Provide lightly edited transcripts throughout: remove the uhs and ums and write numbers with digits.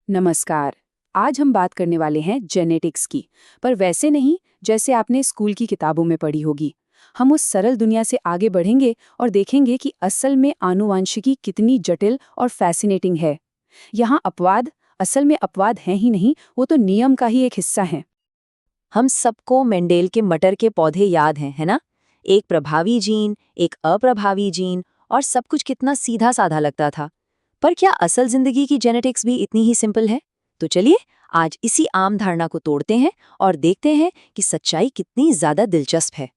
नमस्कार। आज हम बात करने वाले हैं जेनेटिक्स की, पर वैसे नहीं जैसे आपने स्कूल की किताबों में पढ़ी होगी। हम उस सरल दुनिया से आगे बढ़ेंगे और देखेंगे कि असल में आनुवांशिकी कितनी जटिल और फैसिनेटिंग है। यहाँ अपवाद असल में अपवाद हैं ही नहीं, वो तो नियम का ही एक हिस्सा हैं। हम सबको मेंडेल के मटर के पौधे याद हैं, है ना? एक प्रभावी जीन, एक अप्रभावी जीन और सब कुछ कितना सीधा साधा लगता था। पर क्या असल जिंदगी की जेनेटिक्स भी इतनी ही सिंपल है? तो चलिए आज इसी आम धारणा को तोड़ते हैं और देखते हैं कि सच्चाई कितनी ज्यादा दिलचस्प है।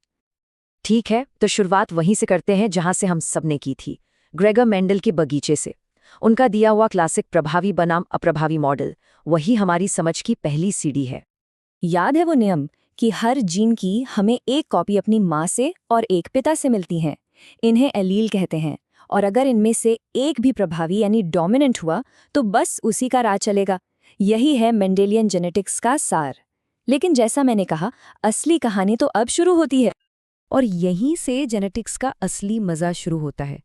ठीक है, तो शुरुआत वहीं से करते हैं जहां से हम सबने की थी, ग्रेगर मेंडल के बगीचे से। उनका दिया हुआ क्लासिक प्रभावी बनाम अप्रभावी मॉडल, वही हमारी समझ की पहली सीढ़ी है। याद है वो नियम कि हर जीन की हमें एक कॉपी अपनी माँ से और एक पिता से मिलती है। इन्हें एलील कहते हैं, और अगर इनमें से एक भी प्रभावी यानी डोमिनेंट हुआ तो बस उसी का राज चलेगा। यही है मेंडेलियन जेनेटिक्स का सार। लेकिन जैसा मैंने कहा, असली कहानी तो अब शुरू होती है। और यहीं से जेनेटिक्स का असली मजा शुरू होता है।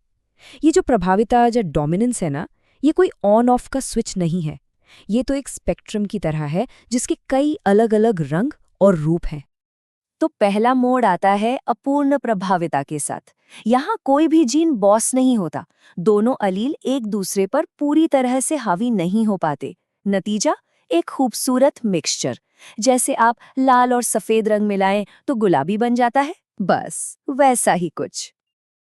ये जो प्रभाविता या डोमिनेंस है ना, ये कोई ऑन ऑफ का स्विच नहीं है। ये तो एक स्पेक्ट्रम की तरह है जिसके कई अलग अलग रंग और रूप हैं। तो पहला मोड़ आता है अपूर्ण प्रभाविता के साथ। यहाँ कोई भी जीन बॉस नहीं होता। दोनों अलील एक दूसरे पर पूरी तरह से हावी नहीं हो पाते। नतीजा एक खूबसूरत मिक्सचर। जैसे आप लाल और सफेद रंग मिलाएं तो गुलाबी बन जाता है, बस वैसा ही कुछ।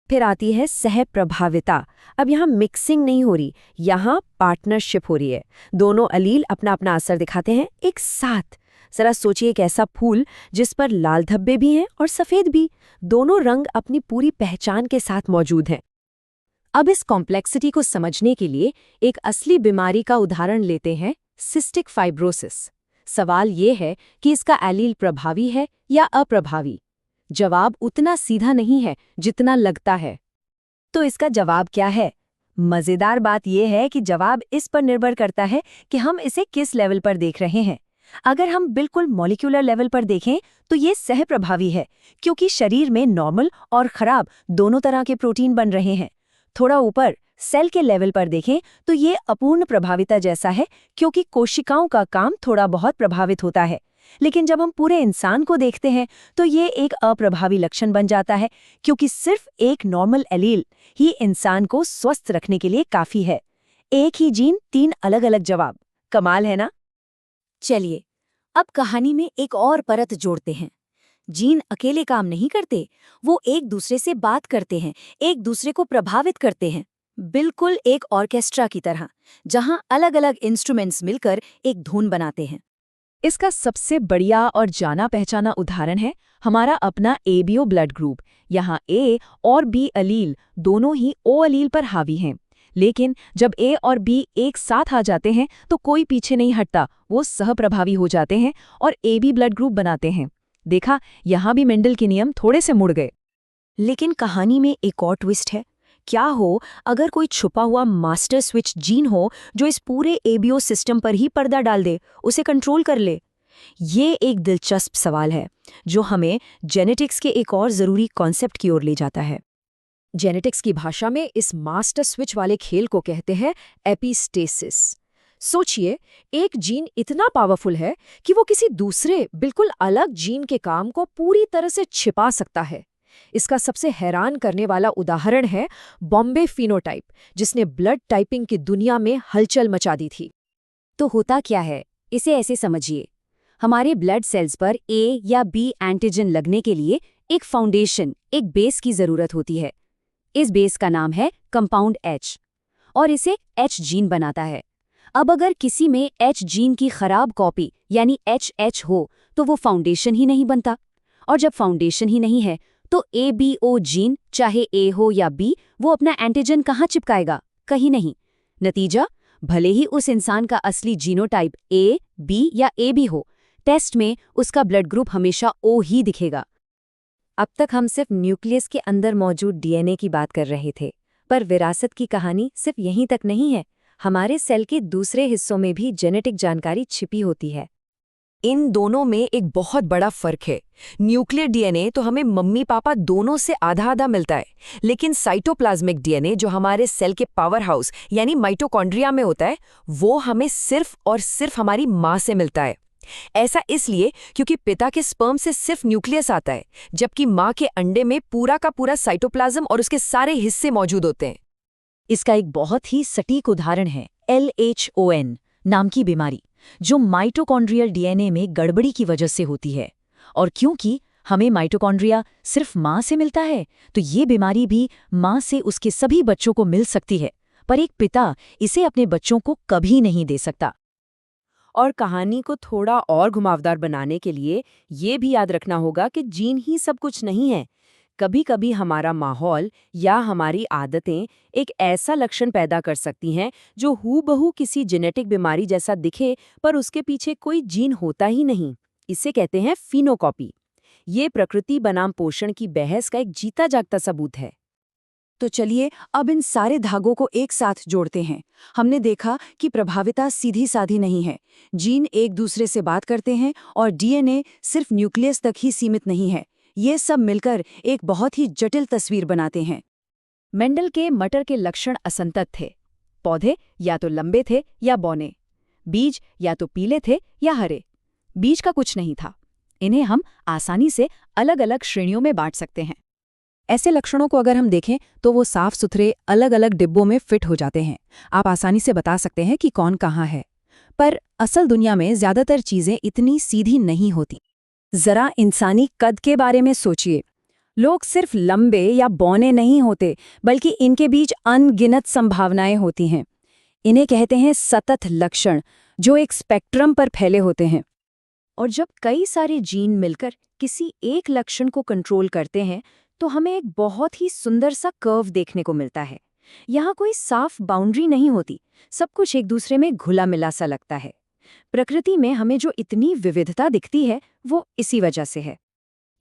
फिर आती है सह प्रभाविता। अब यहाँ मिक्सिंग नहीं हो रही, यहाँ पार्टनरशिप हो रही है। दोनों अलील अपना अपना असर दिखाते हैं एक साथ। जरा सोचिए, एक ऐसा फूल जिस पर लाल धब्बे भी हैं और सफेद भी, दोनों रंग अपनी पूरी पहचान के साथ मौजूद हैं। अब इस कॉम्प्लेक्सिटी को समझने के लिए एक असली बीमारी का उदाहरण लेते हैं, सिस्टिक फाइब्रोसिस। सवाल ये है कि इसका एलील प्रभावी है या अप्रभावी। जवाब उतना सीधा नहीं है जितना लगता है। तो इसका जवाब क्या है? मजेदार बात यह है कि जवाब इस पर निर्भर करता है कि हम इसे किस लेवल पर देख रहे हैं। अगर हम बिल्कुल मॉलिक्यूलर लेवल पर देखें तो ये सहप्रभावी है, क्योंकि शरीर में नॉर्मल और खराब दोनों तरह के प्रोटीन बन रहे हैं। थोड़ा ऊपर सेल के लेवल पर देखें तो ये अपूर्ण प्रभाविता जैसा है, क्योंकि कोशिकाओं का काम थोड़ा बहुत प्रभावित होता है। लेकिन जब हम पूरे इंसान को देखते हैं तो ये एक अप्रभावी लक्षण बन जाता है, क्योंकि सिर्फ एक नॉर्मल एलील ही इंसान को स्वस्थ रखने के लिए काफी है। एक ही जीन, तीन अलग अलग जवाब। कमाल है ना? चलिए अब कहानी में एक और परत जोड़ते हैं। जीन अकेले काम नहीं करते, वो एक दूसरे से बात करते हैं, एक दूसरे को प्रभावित करते हैं। बिल्कुल एक ऑर्केस्ट्रा की तरह, जहां अलग अलग इंस्ट्रूमेंट्स मिलकर एक धुन बनाते हैं। इसका सबसे बढ़िया और जाना पहचाना उदाहरण है हमारा अपना एबीओ ब्लड ग्रुप। यहाँ ए और बी अलील दोनों ही ओ अलील पर हावी हैं। लेकिन जब ए और बी एक साथ आ जाते हैं तो कोई पीछे नहीं हटता, वो सहप्रभावी हो जाते हैं और एबी ब्लड ग्रुप बनाते हैं। देखा, यहाँ भी मेंडल के नियम थोड़े से मुड़ गए। लेकिन कहानी में एक और ट्विस्ट है। क्या हो अगर कोई छुपा हुआ मास्टर स्विच जीन हो जो इस पूरे एबीओ सिस्टम पर ही पर्दा डाल दे, उसे कंट्रोल कर ले? ये एक दिलचस्प सवाल है जो हमें जेनेटिक्स के एक और जरूरी कॉन्सेप्ट की ओर ले जाता है। जेनेटिक्स की भाषा में इस मास्टर स्विच वाले खेल को कहते हैं एपिस्टेसिस। सोचिए, एक जीन इतना पावरफुल है कि वो किसी दूसरे बिल्कुल अलग जीन के काम को पूरी तरह से छिपा सकता है। इसका सबसे हैरान करने वाला उदाहरण है बॉम्बे फिनोटाइप, जिसने ब्लड टाइपिंग की दुनिया में हलचल मचा दी थी। तो होता क्या है, इसे ऐसे समझिए। हमारे ब्लड सेल्स पर ए या बी एंटीजन लगने के लिए एक फाउंडेशन, एक बेस की जरूरत होती है। इस बेस का नाम है कंपाउंड एच, और इसे एच जीन बनाता है। अब अगर किसी में एच जीन की खराब कॉपी यानी एच हो तो वो फाउंडेशन ही नहीं बनता। और जब फाउंडेशन ही नहीं है तो एबीओ जीन, चाहे ए हो या बी, वो अपना एंटीजन कहाँ चिपकाएगा? कहीं नहीं। नतीजा, भले ही उस इंसान का असली जीनोटाइप ए, बी या ए भी हो, टेस्ट में उसका ब्लड ग्रुप हमेशा ओ ही दिखेगा। अब तक हम सिर्फ न्यूक्लियस के अंदर मौजूद डीएनए की बात कर रहे थे, पर विरासत की कहानी सिर्फ यहीं तक नहीं है। हमारे सेल के दूसरे हिस्सों में भी जेनेटिक जानकारी छिपी होती है। इन दोनों में एक बहुत बड़ा फर्क है। न्यूक्लियर डीएनए तो हमें मम्मी पापा दोनों से आधा आधा मिलता है, लेकिन साइटोप्लाज्मिक डीएनए जो हमारे सेल के पावर हाउस यानी माइटोकॉन्ड्रिया में होता है, वो हमें सिर्फ और सिर्फ हमारी माँ से मिलता है। ऐसा इसलिए क्योंकि पिता के स्पर्म से सिर्फ न्यूक्लियस आता है, जबकि माँ के अंडे में पूरा का पूरा साइटोप्लाज्म और उसके सारे हिस्से मौजूद होते हैं। इसका एक बहुत ही सटीक उदाहरण है LHON नाम की बीमारी, जो माइटोकॉन्ड्रियल डीएनए में गड़बड़ी की वजह से होती है। और क्योंकि हमें माइटोकॉन्ड्रिया सिर्फ माँ से मिलता है, तो ये बीमारी भी माँ से उसके सभी बच्चों को मिल सकती है, पर एक पिता इसे अपने बच्चों को कभी नहीं दे सकता। और कहानी को थोड़ा और घुमावदार बनाने के लिए ये भी याद रखना होगा कि जीन ही सब कुछ नहीं है। कभी कभी हमारा माहौल या हमारी आदतें एक ऐसा लक्षण पैदा कर सकती हैं जो हूबहू किसी जेनेटिक बीमारी जैसा दिखे, पर उसके पीछे कोई जीन होता ही नहीं। इसे कहते हैं फिनोकॉपी। ये प्रकृति बनाम पोषण की बहस का एक जीता जागता सबूत है। तो चलिए अब इन सारे धागों को एक साथ जोड़ते हैं। हमने देखा कि प्रभाविता सीधी साधी नहीं है, जीन एक दूसरे से बात करते हैं और डीएनए सिर्फ न्यूक्लियस तक ही सीमित नहीं है। ये सब मिलकर एक बहुत ही जटिल तस्वीर बनाते हैं। मेंडल के मटर के लक्षण असंतत थे। पौधे या तो लंबे थे या बौने, बीज या तो पीले थे या हरे। बीज का कुछ नहीं था। इन्हें हम आसानी से अलग अलग श्रेणियों में बांट सकते हैं। ऐसे लक्षणों को अगर हम देखें तो वो साफ सुथरे अलग अलग डिब्बों में फिट हो जाते हैं। आप आसानी से बता सकते हैं कि कौन कहाँ है। पर असल दुनिया में ज्यादातर चीजें इतनी सीधी नहीं होती। जरा इंसानी कद के बारे में सोचिए। लोग सिर्फ लंबे या बौने नहीं होते, बल्कि इनके बीच अनगिनत संभावनाएं होती हैं। इन्हें कहते हैं सतत लक्षण, जो एक स्पेक्ट्रम पर फैले होते हैं। और जब कई सारे जीन मिलकर किसी एक लक्षण को कंट्रोल करते हैं, तो हमें एक बहुत ही सुंदर सा कर्व देखने को मिलता है। यहाँ कोई साफ बाउंड्री नहीं होती, सब कुछ एक दूसरे में घुला मिला सा लगता है। प्रकृति में हमें जो इतनी विविधता दिखती है, वो इसी वजह से है।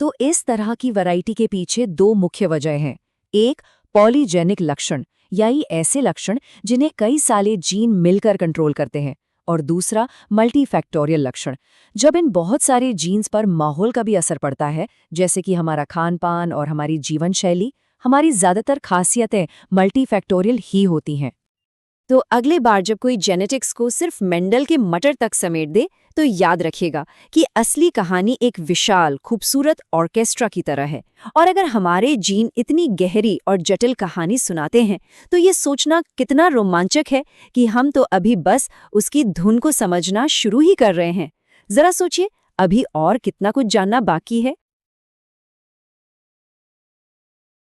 तो इस तरह की वैरायटी के पीछे दो मुख्य वजह हैं। एक, पॉलीजेनिक लक्षण, यानी ऐसे लक्षण जिन्हें कई सारे जीन मिलकर कंट्रोल करते हैं। और दूसरा, मल्टीफैक्टोरियल लक्षण, जब इन बहुत सारे जीन्स पर माहौल का भी असर पड़ता है, जैसे कि हमारा खान-पान और हमारी जीवन शैली। हमारी ज़्यादातर खासियतें मल्टीफैक्टोरियल ही होती हैं। तो अगले बार जब कोई जेनेटिक्स को सिर्फ मेंडल के मटर तक समेट दे, तो याद रखिएगा कि असली कहानी एक विशाल, खूबसूरत ऑर्केस्ट्रा की तरह है। और अगर हमारे जीन इतनी गहरी और जटिल कहानी सुनाते हैं, तो ये सोचना कितना रोमांचक है कि हम तो अभी बस उसकी धुन को समझना शुरू ही कर रहे हैं। जरा सोचिए, अभी और कितना कुछ जानना बाकी है।